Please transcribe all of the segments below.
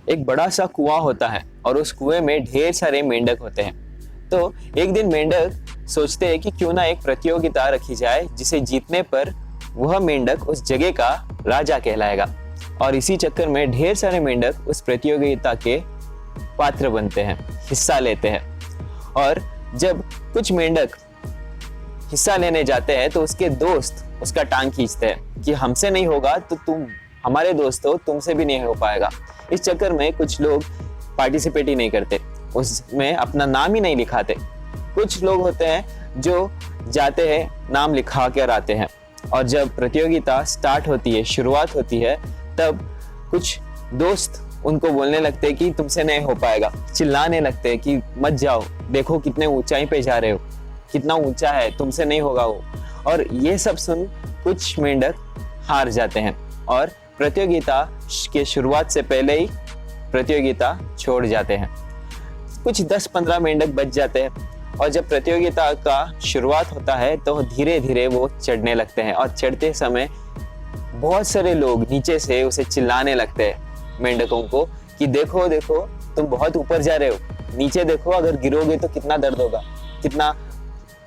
एक बड़ा सा कुआं होता है और उस कुएं में ढेर सारे मेंढक होते हैं। तो एक दिन मेंढक सोचते हैं कि क्यों ना एक प्रतियोगिता रखी जाए जिसे जीतने पर वह मेंढक उस जगह का राजा कहलाएगा। और इसी चक्कर में ढेर सारे मेंढक उस प्रतियोगिता के पात्र बनते हैं, हिस्सा लेते हैं। और जब कुछ मेंढक हिस्सा लेने जाते हैं तो उसके दोस्त उसका टांग खींचते हैं कि हमसे नहीं होगा तो तुम हमारे दोस्त हो, तुमसे भी नहीं हो पाएगा। इस चक्कर में कुछ लोग पार्टिसिपेट ही नहीं करते, उसमें अपना नाम ही नहीं लिखाते। कुछ लोग होते हैं जो जाते हैं, नाम लिखा कर आते हैं। और जब प्रतियोगिता स्टार्ट होती है, शुरुआत होती है, तब कुछ दोस्त उनको बोलने लगते हैं कि तुमसे नहीं हो पाएगा, चिल्लाने लगते हैं कि मत जाओ, देखो कितने ऊंचाई पे जा रहे हो, कितना ऊंचा है, तुमसे नहीं होगा वो। और ये सब सुन कुछ मेंढक हार जाते हैं और प्रतियोगिता के शुरुआत से पहले ही प्रतियोगिता छोड़ जाते हैं। कुछ 10-15 मेंढक बच जाते हैं और जब प्रतियोगिता का शुरुआत होता है तो धीरे धीरे वो चढ़ने लगते हैं। और चढ़ते समय बहुत सारे लोग नीचे से उसे चिल्लाने लगते हैं मेंढकों को कि देखो देखो तुम बहुत ऊपर जा रहे हो, नीचे देखो, अगर गिरोगे तो कितना दर्द होगा, कितना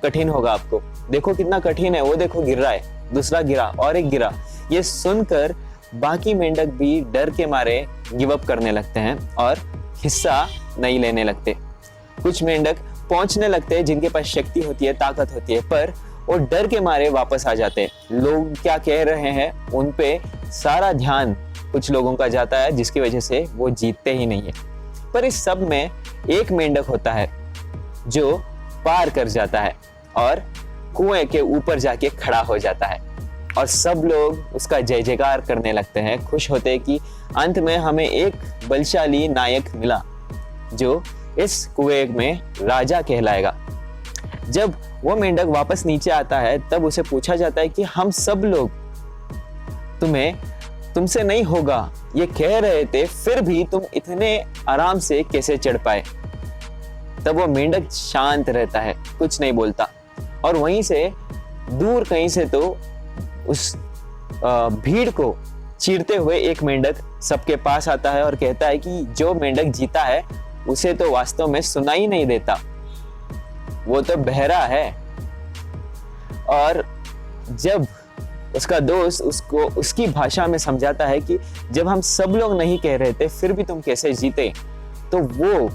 कठिन होगा आपको, देखो कितना कठिन है, वो देखो गिर रहा है, दूसरा गिरा और एक गिरा। ये सुनकर बाकी मेंढक भी डर के मारे गिव अप करने लगते हैं और हिस्सा नहीं लेने लगते। कुछ मेंढक पहुंचने लगते हैं जिनके पास शक्ति होती है, ताकत होती है, पर वो डर के मारे वापस आ जाते हैं। लोग क्या कह रहे हैं उन पे सारा ध्यान कुछ लोगों का जाता है, जिसकी वजह से वो जीतते ही नहीं है। पर इस सब में एक मेंढक होता है जो पार कर जाता है और कुएं के ऊपर जाके खड़ा हो जाता है और सब लोग उसका जय जयकार करने लगते हैं, खुश होते हैं कि अंत में हमें एक बलशाली नायक मिला जो इस कुएं में राजा कहलाएगा। जब वो मेंढक वापस नीचे आता है तब उसे पूछा जाता है कि हम सब लोग तुमसे नहीं होगा ये कह रहे थे, फिर भी तुम इतने आराम से कैसे चढ़ पाए। तब वो मेंढक शांत रहता है, कुछ नहीं बोलता। और वहीं से दूर कहीं से तो उस भीड़ को चीरते हुए एक मेंढक सबके पास आता है और कहता है कि जो मेंढक जीता है उसे तो वास्तव में सुनाई नहीं देता, वो तो बहरा है। और जब उसका दोस्त उसको उसकी भाषा में समझाता है कि जब हम सब लोग नहीं कह रहे थे फिर भी तुम कैसे जीते, तो वो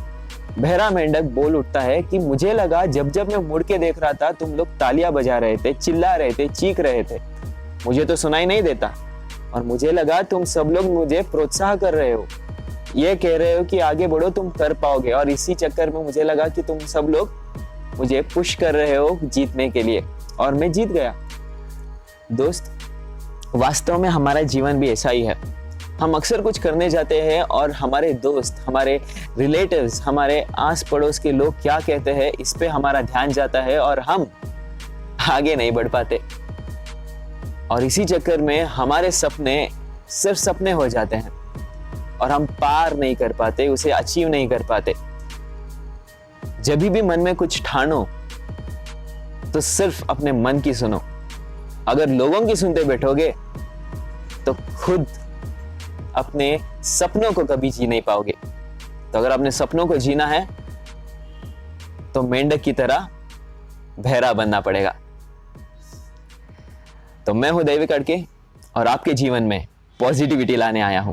बहरा मेंढक बोल उठता है कि मुझे लगा जब जब मैं मुड़ के देख रहा था तुम लोग तालियां बजा रहे थे, चिल्ला रहे थे, चीख रहे थे, मुझे तो सुनाई नहीं देता। और मुझे लगा तुम सब लोग मुझे प्रोत्साहन कर रहे हो, ये कह रहे हो कि आगे बढ़ो, तुम कर पाओगे। और इसी चक्कर में मुझे लगा कि तुम सब लोग मुझे पुश कर रहे हो जीतने के लिए, और मैं जीत गया। दोस्त, वास्तव में हमारा जीवन भी ऐसा ही है। हम अक्सर कुछ करने जाते हैं और हमारे दोस्त, हमारे रिलेटिव्स, हमारे आस पड़ोस के लोग क्या कहते हैं इस पे हमारा ध्यान जाता है और हम आगे नहीं बढ़ पाते। और इसी चक्कर में हमारे सपने सिर्फ सपने हो जाते हैं और हम पार नहीं कर पाते, उसे अचीव नहीं कर पाते। जब भी मन में कुछ ठानो तो सिर्फ अपने मन की सुनो। अगर लोगों की सुनते बैठोगे तो खुद अपने सपनों को कभी जी नहीं पाओगे। तो अगर अपने सपनों को जीना है तो मेंढक की तरह बहरा बनना पड़ेगा। तो मैं हूं दैविक अड़के और आपके जीवन में पॉजिटिविटी लाने आया हूं।